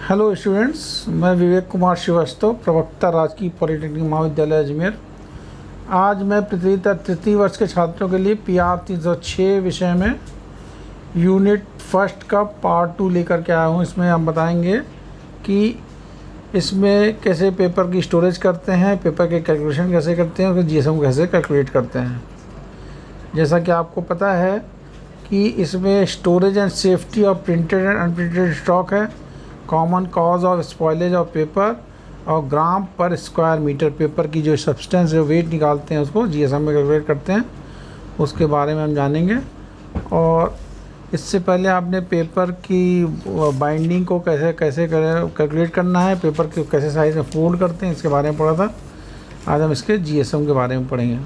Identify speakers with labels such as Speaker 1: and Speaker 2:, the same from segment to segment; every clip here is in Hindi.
Speaker 1: हेलो स्टूडेंट्स, मैं विवेक कुमार श्रीवास्तव, प्रवक्ता राजकीय पॉलिटेक्निक महाविद्यालय अजमेर। आज मैं तृतीय वर्ष के छात्रों के लिए PR 306 विषय में यूनिट फर्स्ट का पार्ट 2 लेकर के आया हूँ। इसमें हम बताएंगे कि इसमें कैसे पेपर की स्टोरेज करते हैं, पेपर के कैलकुलेशन कैसे करते हैं और GSM कैसे कैलकुलेट करते हैं। जैसा कि आपको पता है कि इसमें storage and safety of printed and unprinted stock है, common cause of spoilage of paper और gram per square metre paper की जो सब्सटेंस जो वेट निकालते हैं उसको GSM में कैलकुलेट करते हैं, उसके बारे में हम जानेंगे। और इससे पहले आपने पेपर की बाइंडिंग को कैसे कैसे कैलकुलेट करना है, पेपर को कैसे साइज में फोल्ड करते हैं, इसके बारे में पढ़ा था। आज हम इसके GSM के बारे में पढ़ेंगे।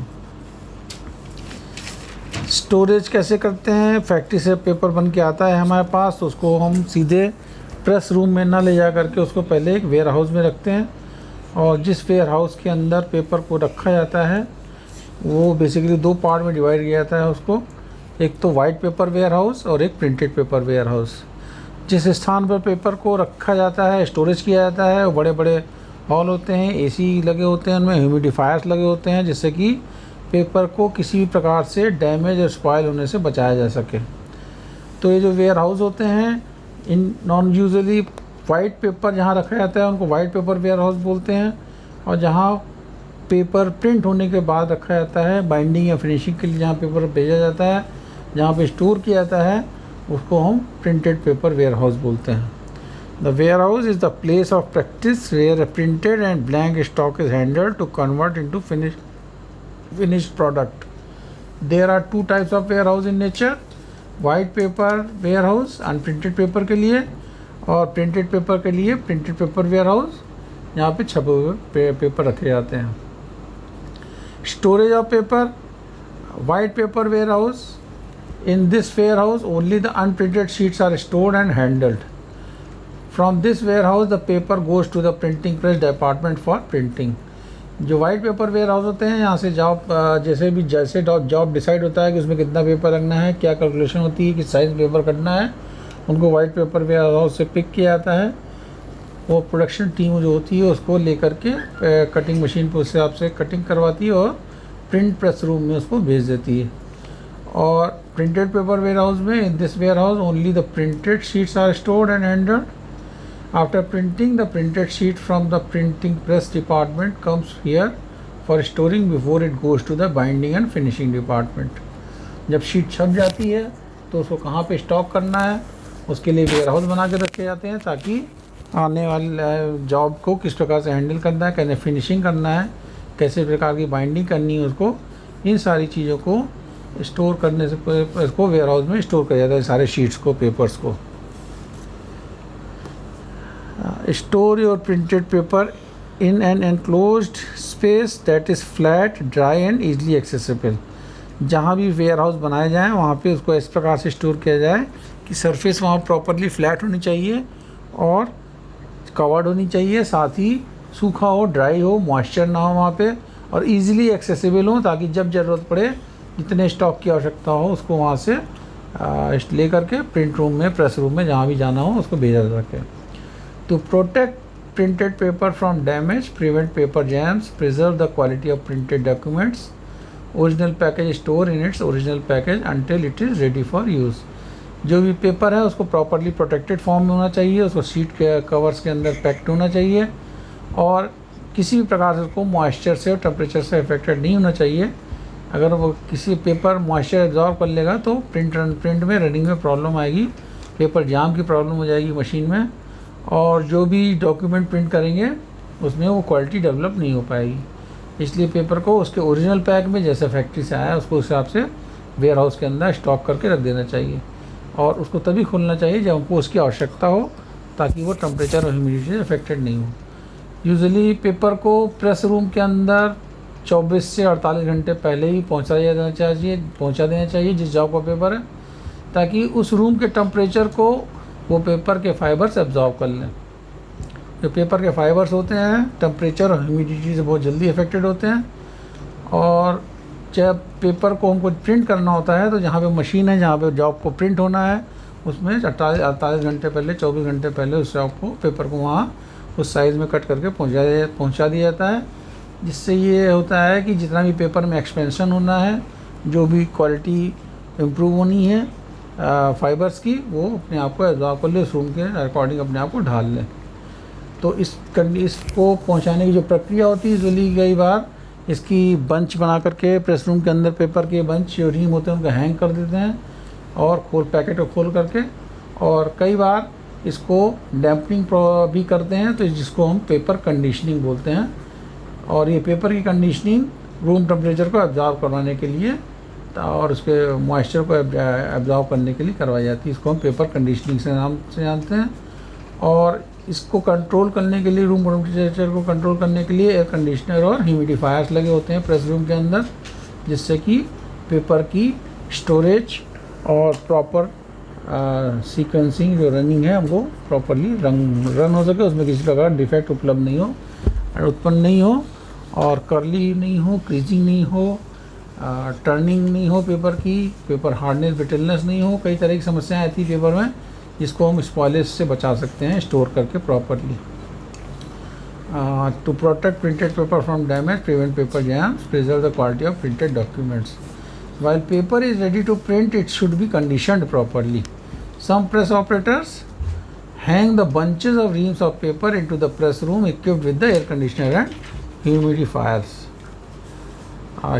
Speaker 1: स्टोरेज कैसे करते हैं, फैक्ट्री से पेपर बन के आता है हमारे पास, तो उसको हम सीधे प्रेस रूम में ना ले जा करके उसको पहले एक वेयर हाउस में रखते हैं। और जिस वेयर हाउस के अंदर पेपर को रखा जाता है वो बेसिकली 2 पार्ट में डिवाइड किया जाता है उसको, एक तो वाइट पेपर वेयर हाउस और एक प्रिंटेड पेपर वेयर हाउस। जिस स्थान पर पेपर को रखा जाता है, स्टोरेज किया जाता है, वो बड़े बड़े हॉल होते हैं, AC लगे होते हैं, उनमें ह्यूमिडिफायर्स लगे होते हैं जिससे कि पेपर को किसी भी प्रकार से डैमेज और स्पॉइल होने से बचाया जा सके। तो ये जो वेयर हाउस होते हैं, in non usually white paper जहाँ रखा जाता है उनको वाइट पेपर वेयर हाउस बोलते हैं, और जहाँ पेपर प्रिंट होने के बाद रखा जाता है बाइंडिंग या फिनिशिंग के लिए, जहाँ पेपर भेजा जाता है, जहाँ पे स्टोर किया जाता है, उसको हम प्रिंटेड पेपर वेयर हाउस बोलते हैं। The warehouse is the place of practice where printed and blank stock is handled to convert into finished product. There are 2 types of warehouse in nature, white paper warehouse unprinted paper के लिए, और printed पेपर के लिए printed paper warehouse यहाँ पे छपे हुए पेपर रखे जाते हैं। Storage of paper, white paper warehouse. In this warehouse only the unprinted sheets are stored and handled. From this warehouse the paper goes to the printing press department for printing. जो वाइट पेपर वेयर हाउस होते हैं, यहाँ से जैसे जॉब डिसाइड होता है कि उसमें कितना पेपर रखना है, क्या कैलकुलेशन होती है, किस साइज़ पेपर कटना है, उनको वाइट पेपर वेयर हाउस से पिक किया जाता है। वो प्रोडक्शन टीम जो होती है उसको लेकर के कटिंग मशीन पर उस हिसाब से कटिंग करवाती है और प्रिंट प्रेस रूम में उसको भेज देती है। और प्रिंटेड पेपर वेयर हाउस में, in this warehouse only the printed sheets are stored and handled. After printing, the printed sheet from the printing press department comes here for storing before it goes to the binding and finishing department. जब शीट छप जाती है तो उसको कहाँ पे स्टॉक करना है, उसके लिए वेयर हाउस बना के रखे जाते हैं ताकि आने वाली जॉब को किस प्रकार से हैंडल करना है, कैसे फिनिशिंग करना है, कैसे प्रकार की बाइंडिंग करनी है, उसको इन सारी चीज़ों को स्टोर करने से इसको वेयर हाउस में स्टोर किया जाता है, सारे शीट्स को, पेपर्स को। Store your printed paper in an enclosed space that is flat, dry and easily accessible. जहाँ भी वेयर हाउस बनाए जाएँ वहाँ पे उसको इस प्रकार से स्टोर किया जाए कि सरफेस वहाँ प्रॉपरली फ्लैट होनी चाहिए और कवर्ड होनी चाहिए, साथ ही सूखा हो, ड्राई हो, मॉइस्चर ना हो वहाँ पे, और इजीली एक्सेसिबल हो ताकि जब ज़रूरत पड़े जितने स्टॉक की आवश्यकता हो उसको वहाँ से ले करके प्रिंट रूम में, प्रेस रूम में, जहाँ भी जाना हो उसको भेजा जा सके। To protect printed paper from damage, prevent paper jams, preserve the quality of printed documents, original package store in its original package until it is ready for use. जो भी पेपर है उसको प्रॉपरली प्रोटेक्टेड फॉर्म में होना चाहिए, उसको सीट के कवर्स के अंदर पैक्ड होना चाहिए और किसी भी प्रकार से उसको मॉइस्चर से और टेम्परेचर से अफेक्टेड नहीं होना चाहिए। अगर वो किसी पेपर मॉइस्चर एब्जॉर्ब कर लेगा तो प्रिंट में रनिंग में प्रॉब्लम आएगी, पेपर जाम की प्रॉब्लम हो जाएगी मशीन में, और जो भी डॉक्यूमेंट प्रिंट करेंगे उसमें वो क्वालिटी डेवलप नहीं हो पाएगी। इसलिए पेपर को उसके ओरिजिनल पैक में जैसे फैक्ट्री से आया उसको उस हिसाब से वेयर हाउस के अंदर स्टॉक करके रख देना चाहिए, और उसको तभी खोलना चाहिए जब हमको उसकी आवश्यकता हो ताकि वो टेम्परेचर और ह्यूमिडिटी से अफेक्टेड नहीं हो। यूजुअली पेपर को प्रेस रूम के अंदर 24 से 48 घंटे पहले ही पहुँचा देना चाहिए जिस जॉब का पेपर है, ताकि उस रूम के टेम्परेचर को वो पेपर के फाइबर्स एब्जॉर्ब कर लें। जो पेपर के फाइबर्स होते हैं टेम्परेचर और ह्यूमिडिटी से बहुत जल्दी अफेक्टेड होते हैं, और जब पेपर को हमको प्रिंट करना होता है तो जहाँ पे मशीन है, जहाँ पे जॉब को प्रिंट होना है, उसमें 48 घंटे पहले, 24 घंटे पहले उस आपको पेपर को वहाँ उस साइज़ में कट करके पहुँचा दिया जाता है। जिससे ये होता है कि जितना भी पेपर में एक्सपेंशन होना है, जो भी क्वालिटी इम्प्रूव होनी है फाइबर्स की, वो अपने आप को एब्जॉर्ब कर ले, उस रूम के अकॉर्डिंग अपने आप को ढाल लें। तो इसको पहुंचाने की जो प्रक्रिया होती है, यूजुअली कई बार इसकी बंच बना करके प्रेस रूम के अंदर पेपर के बंच जो रीम होते हैं उनको हैंग कर देते हैं और पैकेट को खोल करके, और कई बार इसको डैम्पनिंग भी करते हैं, तो जिसको हम पेपर कंडीशनिंग बोलते हैं। और ये पेपर की कंडीशनिंग रूम टेम्परेचर को एब्जॉर्ब करवाने के लिए और उसके मॉइस्चर को एब्जॉर्ब करने के लिए करवाई जाती है। इसको हम पेपर कंडीशनिंग से नाम से जानते हैं। और इसको कंट्रोल करने के लिए, रूम टेम्परेचर को कंट्रोल करने के लिए एयर कंडीशनर और ह्यूमिडिफायर्स लगे होते हैं प्रेस रूम के अंदर, जिससे कि पेपर की स्टोरेज और प्रॉपर सीक्वेंसिंग जो रनिंग है हमको प्रॉपरली रन हो सके, उसमें किसी प्रकार डिफेक्ट उत्पन्न नहीं हो और कर्ली नहीं हो, क्रीजिंग नहीं हो, टर्निंग नहीं हो पेपर की, पेपर हार्डनेस ब्रिटलनेस नहीं हो। कई तरह की समस्याएं आती है पेपर में, जिसको हम स्पॉइलेज से बचा सकते हैं स्टोर करके properly. To protect printed paper from damage, prevent paper jams, preserve the quality of printed documents. While paper is ready to print, it should be conditioned properly. Some press operators hang the bunches of reams of paper into the press room equipped with the air conditioner and humidifiers.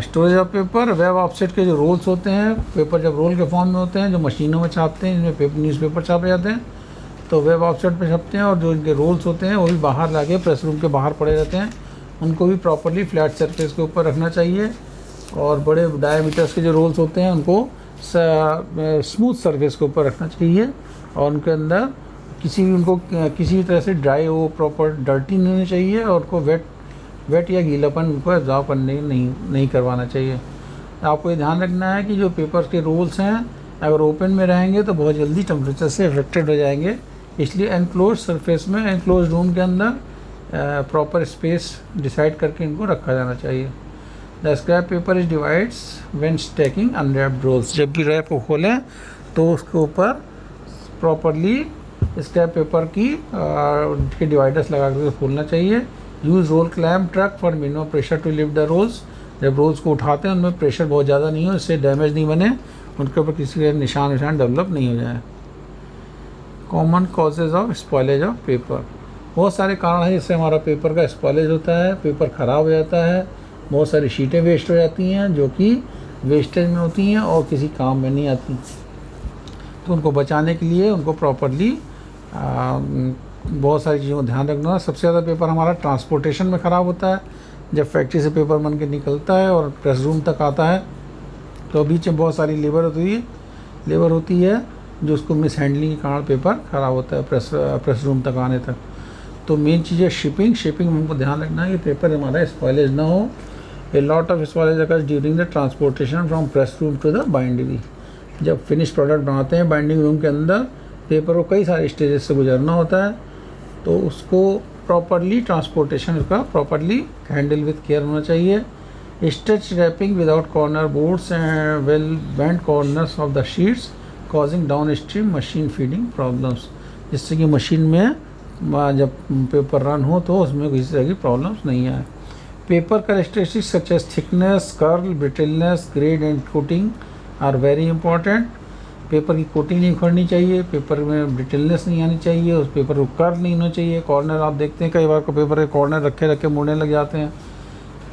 Speaker 1: Storage of paper, web offset के जो रोल्स होते हैं, पेपर जब रोल के फॉर्म में होते हैं जो मशीनों में छापते हैं, इनमें न्यूज़पेपर छापे जाते हैं, तो वेब ऑफसेट पे छपते हैं। और जो इनके रोल्स होते हैं वो भी बाहर लाके प्रेस रूम के बाहर पड़े रहते हैं, उनको भी प्रॉपरली फ्लैट सरफेस के ऊपर रखना चाहिए। और बड़े डायमीटर्स के जो रोल्स होते हैं उनको स्मूथ सरफेस के ऊपर रखना चाहिए, और उनके अंदर किसी भी तरह से ड्राई हो, प्रॉपर डर्टी नहीं होनी चाहिए, और उनको वेट या गीलापन उनको एब्जॉर्ब करने नहीं करवाना चाहिए। आपको ये ध्यान रखना है कि जो पेपर्स के रोल्स हैं अगर ओपन में रहेंगे तो बहुत जल्दी टेम्परेचर से अफेक्टेड हो जाएंगे, इसलिए एनक्लोज सरफेस में, एनक्लोज रूम के अंदर प्रॉपर स्पेस डिसाइड करके इनको रखा जाना चाहिए। The scrap paper is divides when stacking unwrapped rolls. जब भी रैप को खोलें तो उसके ऊपर प्रॉपरली स्क्रैप पेपर के डिवाइडर्स लगा कर खोलना चाहिए। Use roll clamp truck for minimum pressure to lift the rolls. जब रोल्स को उठाते हैं उनमें प्रेशर बहुत ज़्यादा नहीं हो, इससे डैमेज नहीं बने, उनके ऊपर किसी का निशान डेवलप नहीं हो जाए। Common causes of spoilage of paper. बहुत सारे कारण हैं जिससे हमारा पेपर का स्पॉइलेज होता है, पेपर ख़राब हो जाता है, बहुत सारी शीटें वेस्ट हो जाती हैं जो कि वेस्टेज में होती हैं और किसी काम में नहीं आती। तो उनको बचाने के लिए उनको प्रॉपरली बहुत सारी चीज़ों को ध्यान रखना। सबसे ज़्यादा पेपर हमारा ट्रांसपोर्टेशन में ख़राब होता है। जब फैक्ट्री से पेपर बन के निकलता है और प्रेस रूम तक आता है तो बीच में बहुत सारी लेबर होती है जो उसको मिस हैंडलिंग के कारण पेपर ख़राब होता है प्रेस रूम तक आने तक। तो मेन चीज़ है शिपिंग में हमको ध्यान रखना है कि पेपर हमारा स्पॉइलेज ना हो। A lot of spoilage occurs during the transportation from press room to the bindery. जब फिनिश प्रोडक्ट बनाते हैं बाइंडिंग रूम के अंदर, पेपर को कई सारे स्टेजेस से गुजरना होता है, तो उसको प्रॉपरली ट्रांसपोर्टेशन उसका प्रॉपरली हैंडल विद केयर होना चाहिए। Stitch wrapping without corner boards and well bent corners of the sheets causing down stream machine feeding problems. जिससे कि मशीन में जब पेपर रन हो तो उसमें किसी तरह की प्रॉब्लम्स नहीं आए। Paper characteristics such as thickness, curl, brittleness, grade and coating are very important. Paper की कोटिंग नहीं उखड़नी चाहिए, पेपर में ब्रिटलनेस नहीं आनी चाहिए, उस पेपर को कर्ल नहीं होना चाहिए। कॉर्नर आप देखते हैं कई बार को पेपर के कॉर्नर रखे मुड़ने लग जाते हैं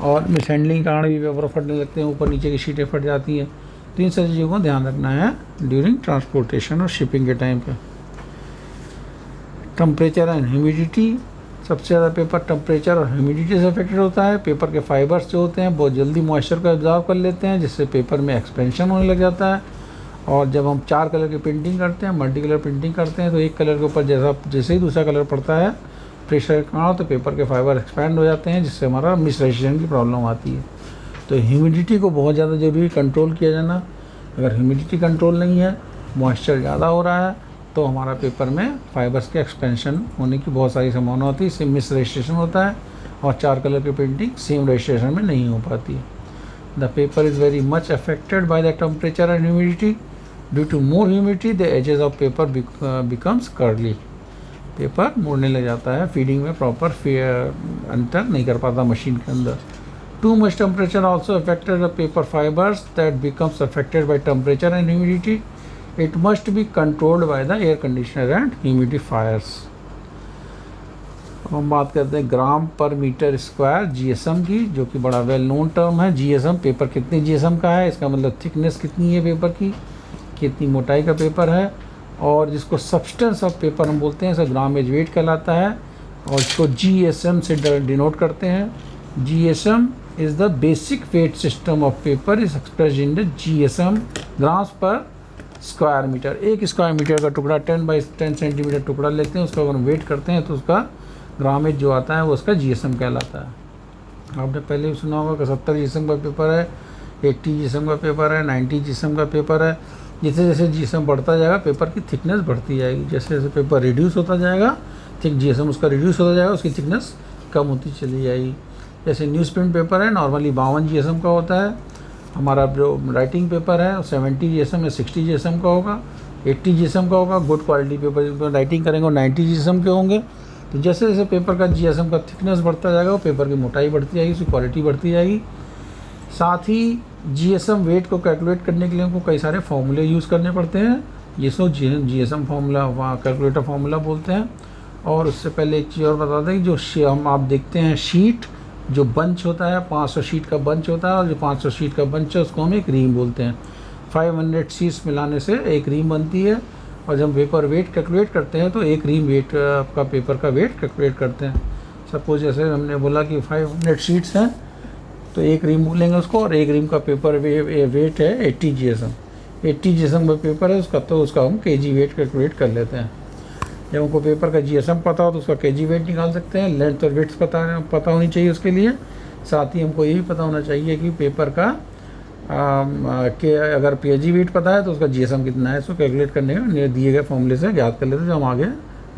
Speaker 1: और मिस हैंडलिंग के कारण भी पेपर फटने लगते हैं, ऊपर नीचे की शीटें फट जाती हैं। तो इन सारी चीज़ों को ध्यान रखना है ड्यूरिंग ट्रांसपोर्टेशन और शिपिंग के टाइम पे। Temperature and humidity. सबसे ज़्यादा पेपर टेम्परेचर और ह्यूमिडिटी से अफेक्टेड होता है। पेपर के फाइबर्स जो होते हैं बहुत जल्दी मॉइस्चर को एब्जॉर्ब कर लेते हैं, जिससे पेपर में एक्सपेंशन होने लग जाता है। और जब हम 4 कलर की प्रिंटिंग करते हैं, मल्टी कलर प्रिंटिंग करते हैं, तो एक कलर के ऊपर जैसे ही दूसरा कलर पड़ता है प्रेशर के कारण, तो पेपर के फाइबर एक्सपैंड हो जाते हैं, जिससे हमारा मिसरेशन की प्रॉब्लम आती है। तो ह्यूमिडिटी को बहुत ज़्यादा जरूरी कंट्रोल किया जाना। अगर ह्यूमिडिटी कंट्रोल नहीं है, मॉइस्चर ज़्यादा हो रहा है, तो हमारा पेपर में फाइबर्स के एक्सपेंशन होने की बहुत सारी संभावना होती है, इससे मिस रजिस्ट्रेशन होता है और 4 कलर की प्रिंटिंग सेम रजिस्ट्रेशन में नहीं हो पाती है। The paper is very much affected by the temperature and humidity. Due to more humidity the edges of paper becomes curly. Paper मुड़ने लग जाता है, फीडिंग में प्रॉपर अंतर नहीं कर पाता मशीन के अंदर। Too much temperature also affected the paper fibres that becomes affected by temperature and humidity. It must be controlled by the air conditioner and humidifiers. हम बात करते हैं ग्राम पर मीटर स्क्वायर जीएसएम की, जो कि बड़ा वेल नोन टर्म है। जीएसएम, पेपर कितने जीएसएम का है, इसका मतलब थिकनेस कितनी है पेपर की, कितनी मोटाई का पेपर है। और जिसको सब्सटेंस ऑफ पेपर हम बोलते हैं, इसे ग्रामेज वेट कहलाता है, और इसको जीएसएम से डिनोट करते हैं। GSM is the basic weight system of paper is expressed in the GSM grams per square metre. एक स्क्वायर मीटर का टुकड़ा 10 सेंटीमीटर टुकड़ा लेते हैं, उसका अगर हम वेट करते हैं तो उसका ग्रामेज जो आता है वो उसका जीएसएम कहलाता है। आपने पहले भी सुना होगा कि 70 जीएसएम का पेपर है, 80 जीएसएम का पेपर है, 90 जीएसएम का पेपर है। जैसे जैसे जीएसएम बढ़ता जाएगा पेपर की थिकनेस बढ़ती जाएगी। जैसे जैसे पेपर रिड्यूस होता जाएगा, थिक जीएसएम उसका रिड्यूस होता जाएगा, उसकी थिकनेस कम होती चली जाएगी। जैसे न्यूज़ प्रिंट पेपर है, नॉर्मली 52 जीएसएम का होता है। हमारा जो राइटिंग पेपर है 70 जीएसएम या 60 जीएसएम का होगा, 80 जीएसएम का होगा। गुड क्वालिटी पेपर जिस पर राइटिंग करेंगे वो 90 जीएसएम के होंगे। तो जैसे जैसे पेपर का जीएसएम का थिकनेस बढ़ता जाएगा, वो पेपर की मोटाई बढ़ती जाएगी, उसकी क्वालिटी बढ़ती जाएगी। साथ ही जीएसएम वेट को कैलकुलेट करने के लिए हमको कई सारे फार्मूले यूज़ करने पड़ते हैं, जिसको जीएसएम फार्मूला कैलकुलेटर फार्मूला बोलते हैं। और उससे पहले एक चीज़ और बता दें कि जो हम आप देखते हैं शीट, जो बंच होता है 500 शीट का बंच होता है, और जो 500 शीट का बंच है उसको हम एक रीम बोलते हैं। 500 शीट्स मिलाने से एक रीम बनती है। और जब पेपर वेट कैलकुलेट करते हैं तो एक रीम वेट आपका पेपर का वेट कैलकुलेट करते हैं। सपोज जैसे हमने बोला कि 500 शीट्स हैं तो एक रीम बोलेंगे उसको, और एक रीम का पेपर वेट है 80 जीएसएम। 80 जीएसएम का पेपर है उसका, तो उसका हम केजी वेट कैलकुलेट कर लेते हैं। जब हमको पेपर का जीएसएम पता हो तो उसका केजी वेट निकाल सकते हैं। लेंथ और विड्थ पता होनी चाहिए उसके लिए। साथ ही हमको ये भी पता होना चाहिए कि पेपर का कि अगर केजी वेट पता है तो उसका जीएसएम कितना है, इसको कैलकुलेट करने का दिए गए फॉर्मूले से ज्ञात कर लेते हैं, जो हम आगे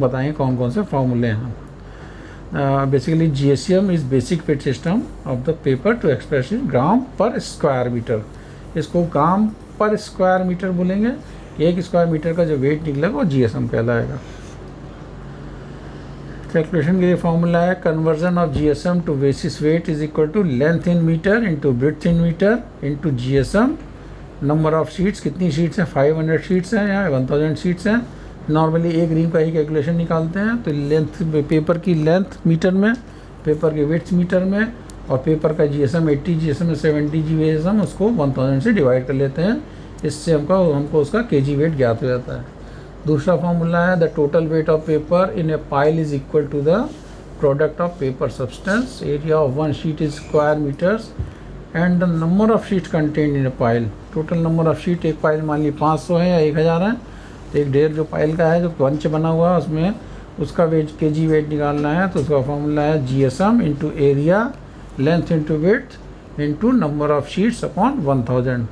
Speaker 1: बताएंगे कौन कौन से फॉर्मूले हैं। Basically GSM is basic weight system of the paper to express in gram per square metre. इसको ग्राम पर स्क्वायर मीटर बोलेंगे। एक स्क्वायर मीटर का जो वेट निकलेगा वो जीएसएम कहलाएगा। कैलकुलेशन के लिए फॉर्मूला है conversion of GSM to basis weight is equal to length in metre into breadth in metre into GSM. Number of sheets, कितनी शीट्स हैं, 500 शीट्स हैं या 1000 शीट्स हैं। नॉर्मली एक रीम का ही कैलकुलेशन निकालते हैं। तो लेंथ, पेपर की लेंथ मीटर में, पेपर के वेट्स मीटर में, और पेपर का जीएसएम 80 जीएसएम या 70 जीएसएम उसको 1000 से डिवाइड कर लेते हैं। इससे हमको उसका केजी वेट ज्ञात हो जाता है। दूसरा फॉर्मूला है the total weight of paper in a pile is equal to the product of paper substance area of one sheet is square metres and the number of sheet content in a pile. Total number of sheet, एक पाइल मान ली 500 है या 1000 है, तो एक ढेर जो पाइल का है, जो बंच बना हुआ है, उसमें उसका वेट केजी वेट निकालना है। तो उसका फॉर्मूला है GSM into area, length into width into number of sheets upon 1000।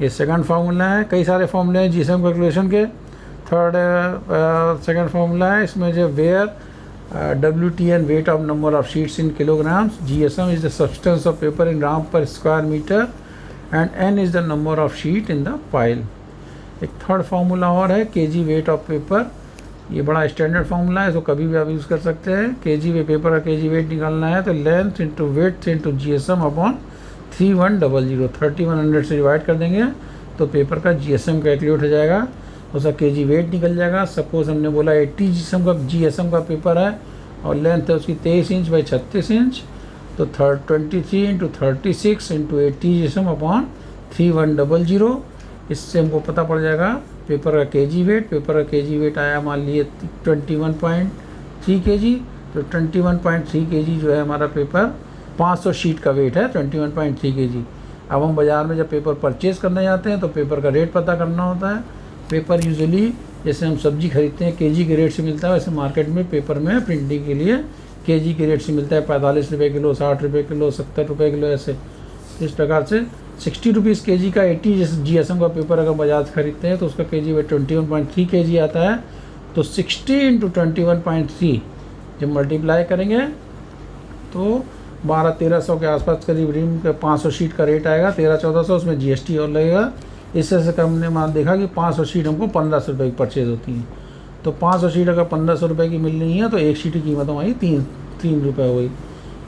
Speaker 1: ये सेकंड फार्मूला है। कई सारे फार्मूले हैं जीएसएम कैलकुलेशन के। थर्ड सेकंड फार्मूला है इसमें जो where WTN weight of number of sheets in kilograms, GSM is the substance of paper in gram per square metre and N is the number of sheet in the pile. एक थर्ड फार्मूला और है केजी वेट ऑफ पेपर। ये बड़ा स्टैंडर्ड फार्मूला है, इसको कभी भी आप यूज़ कर सकते हैं। केजी वे पेपर का केजी वेट निकालना है तो length into weight into GSM upon 3100, 3100 से डिवाइड कर देंगे तो पेपर का GSM कैलकुलेट हो जाएगा, उसका केजी वेट निकल जाएगा। सपोज हमने बोला 80 GSM का पेपर है और लेंथ है उसकी 23 इंच बाई 36 इंच, तो 23 इंटू 36 इंटू 80 GSM अपॉन 3100। इससे हमको पता पड़ जाएगा पेपर का केजी वेट। पेपर का केजी वेट आया मान लिए 21.3 kg, तो 21.3 kg जो है हमारा पेपर 500 शीट का वेट है 21.3 kg। अब हम बाज़ार में जब पेपर परचेज़ करने जाते हैं तो पेपर का रेट पता करना होता है। पेपर यूजुअली जैसे हम सब्जी खरीदते हैं केजी के रेट से मिलता है, वैसे मार्केट में पेपर में प्रिंटिंग के लिए केजी के रेट से मिलता है। 45 रुपये किलो, 60 रुपये किलो, 70 रुपये किलो, ऐसे इस प्रकार से 60 रुपीज़ केजी का 80 GSM का पेपर अगर बाजार से खरीदते हैं तो उसका केजी वेट 21.3 kg आता है। तो 60 इंटू 21.3 जब मल्टीप्लाई करेंगे तो 1200-1300 के आसपास करीब रीम का 500 शीट का रेट आएगा। 1300-1400 उसमें GST और लगेगा, इस तरह से हमने मान देखा कि 500 शीट हमको 1500 रुपये की परचेज होती है। तो 500 शीट अगर 1500 रुपये की मिल रही है तो एक शीट की कीमत हमारी तीन रुपये हो गई।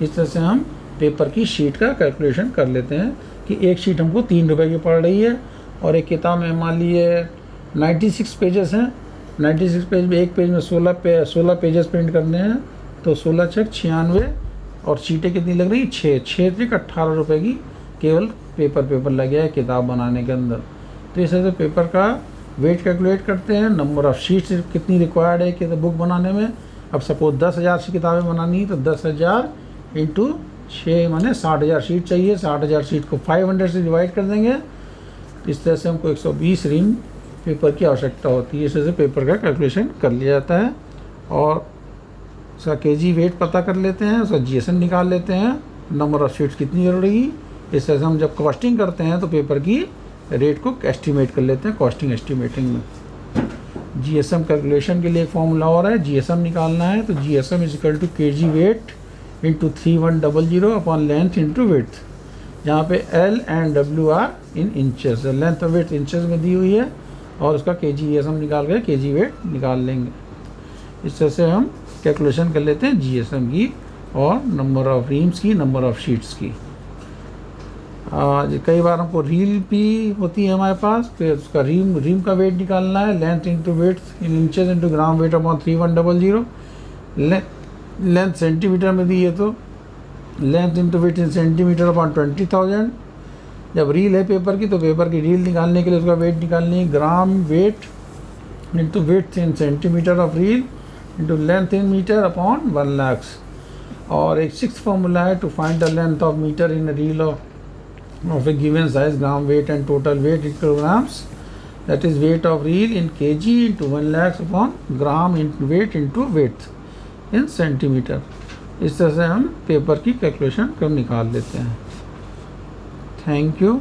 Speaker 1: इस तरह से हम पेपर की शीट का कैलकुलेशन कर लेते हैं कि एक शीट हमको 3 रुपये की पड़ रही है। और एक किताब में मान लिए 96 पेजेस हैं, 96 पेज में एक पेज में 16 पेजेस प्रिंट करने हैं, तो 16 छक 96 और शीटें कितनी लग रही? 6 तक 18 रुपये की केवल पेपर लग गया है किताब बनाने के अंदर। तो इस तरह से पेपर का वेट कैलकुलेट करते हैं। नंबर ऑफ़ शीट्स कितनी रिक्वायर्ड है कि बुक बनाने में। अब सपोज 10,000 किताबें बनानी है तो 10,000 इंटू 6 माने 60,000 शीट चाहिए। 60,000 शीट को 500 से डिवाइड कर देंगे। इस तरह से हमको 120 रीम पेपर की आवश्यकता होती है। इस तरह से पेपर का कैलकुलेशन कर लिया जाता है और उसका केजी वेट पता कर लेते हैं, उसका जीएसएम निकाल लेते हैं, नंबर ऑफ़ शीट्स कितनी जरूरी। इस तरह से हम जब कॉस्टिंग करते हैं तो पेपर की रेट को एस्टिमेट कर लेते हैं कॉस्टिंग एस्टिमेटिंग में। जीएसएम कैलकुलेशन के लिए एक फॉर्मूला और है, जीएसएम निकालना है तो GSM is equal to KG weight into 3100 upon length into width, जहाँ पे L and W are in inches. Length और विड्थ इंचेस में दी हुई है और उसका जीएसएम निकाल के केजी वेट निकाल लेंगे। इस तरह से हम कैलकुलेशन कर लेते हैं जीएसएम की और नंबर ऑफ़ रीम्स की, नंबर ऑफ़ शीट्स की। कई बार हमको रील भी होती है हमारे पास, फिर उसका रीम का वेट निकालना है, length into width in inches into gram weight upon 3100। Length centimetre में दी है तो length into width in centimetre upon 20,000। जब रील है पेपर की तो पेपर की रील निकालने के लिए उसका वेट निकालनी है, gram weight into width in centimetre of reel into length in metre upon 1 lakh. और एक 6th फॉर्मूला है to find the length of metre in reel of a given size, gram weight and total weight in kilograms, that is weight of reel in kg into 1 lakhs upon gram into width in centimeter। इस तरह से हम पेपर की कैलकुलेशन कर निकाल लेते हैं। Thank you.